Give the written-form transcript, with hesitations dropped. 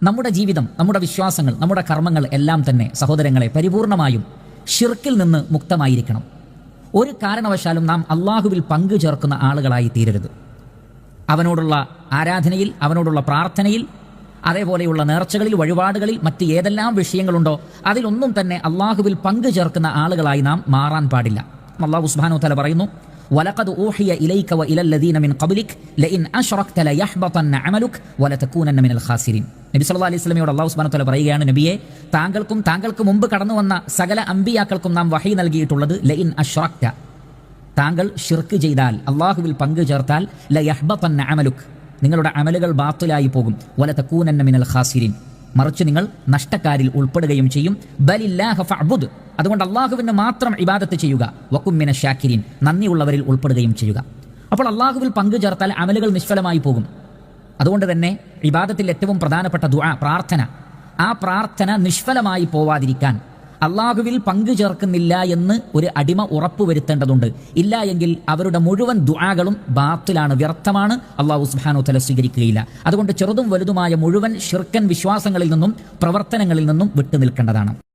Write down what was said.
നമ്മുടെ ജീവിതം, നമ്മുടെ വിശ്വാസങ്ങൾ, നമ്മുടെ കർമ്മങ്ങൾ എല്ലാം തന്നെ സഹോദരങ്ങളെ പരിപൂർണമായും ഷിർക്കിൽ നിന്ന് മുക്തമായിരിക്കണം. ഒരു കാരണവശാലും നാം അള്ളാഹുവിൽ പങ്കു ചേർക്കുന്ന ആളുകളായി തീരരുത്. അവനോടുള്ള ആരാധനയിൽ, അവനോടുള്ള പ്രാർത്ഥനയിൽ, അതേപോലെയുള്ള നേർച്ചകളിൽ, വഴിപാടുകളിൽ, മറ്റ് ഏതെല്ലാം വിഷയങ്ങളുണ്ടോ അതിലൊന്നും തന്നെ അള്ളാഹുവിൽ പങ്കു ചേർക്കുന്ന ആളുകളായി നാം മാറാൻ പാടില്ല. അല്ലാഹു സുബ്ഹാനഹു വ തആല പറയുന്നു, വലഖദ് ഊഹിയ ഇലൈക വഇല അല്ലദീന മിൻ ഖബ്ലിക് ലഇൻ അശ്റക്ത ലയഹ്ബതന്ന അമലുക വലതകൂനന്ന മിനൽ ഖാസിരീൻ. നബി സല്ലല്ലാഹു അലൈഹി വസല്ലമയോട് അല്ലാഹു സുബ്ഹാനഹു വ തആല പറയുകയാണ്, നബിയെ, താങ്കൾക്ക് മുമ്പ് കടന്നു വന്ന സകല അമ്പിയാക്കൾക്കും നാം വഹി നൽകിയിട്ടുള്ളത് ലഇൻ അശ്റക്ത, താങ്കൾ ഷിർക്ക് ചെയ്താൽ, അള്ളാഹുവിൽ പങ്കു ചേർത്താൽ, ലയഹ്ബതന്ന അമലുക, നിങ്ങളുടെ അമലുകൾ ബാത്തിലായി പോകും, വലതകൂനന്ന മിനൽ ഖാസിരീൻ, മറിച്ച് നിങ്ങൾ നഷ്ടക്കാരിൽ ഉൾപ്പെടുകയും ചെയ്യും. ബലില്ലാഹ ഫഅ്ബുദ്, അതുകൊണ്ട് അള്ളാഹുവിന് മാത്രം ഇബാദത്ത് ചെയ്യുക. വകും മിനശ് ശാകിരീൻ, നന്ദിയുള്ളവരിൽ ഉൾപ്പെടുകയും ചെയ്യുക. അപ്പോൾ അള്ളാഹുവിൽ പങ്കു ചേർത്താൽ അമലുകൾ നിഷ്ഫലമായി പോകും. അതുകൊണ്ട് തന്നെ ഇബാദത്തിൽ ഏറ്റവും പ്രധാനപ്പെട്ട ദുആ, പ്രാർത്ഥന, ആ പ്രാർത്ഥന നിഷ്ഫലമായി പോവാതിരിക്കാൻ അള്ളാഹുവിൽ പങ്കു ചേർക്കുന്നില്ല എന്ന് ഒരു അടിമ ഉറപ്പുവരുത്തേണ്ടതുണ്ട്. ഇല്ല എങ്കിൽ അവരുടെ മുഴുവൻ ദുആകളും ബാത്തിലാണ്, വ്യർത്ഥമാണ്, അള്ളാഹു സുബ്ഹാനഹു വ തആല സ്വീകരിക്കുകയില്ല. അതുകൊണ്ട് ചെറുതും വലുതുമായ മുഴുവൻ ശിർക്കൻ വിശ്വാസങ്ങളിൽ നിന്നും പ്രവർത്തനങ്ങളിൽ നിന്നും വിട്ടുനിൽക്കേണ്ടതാണ്.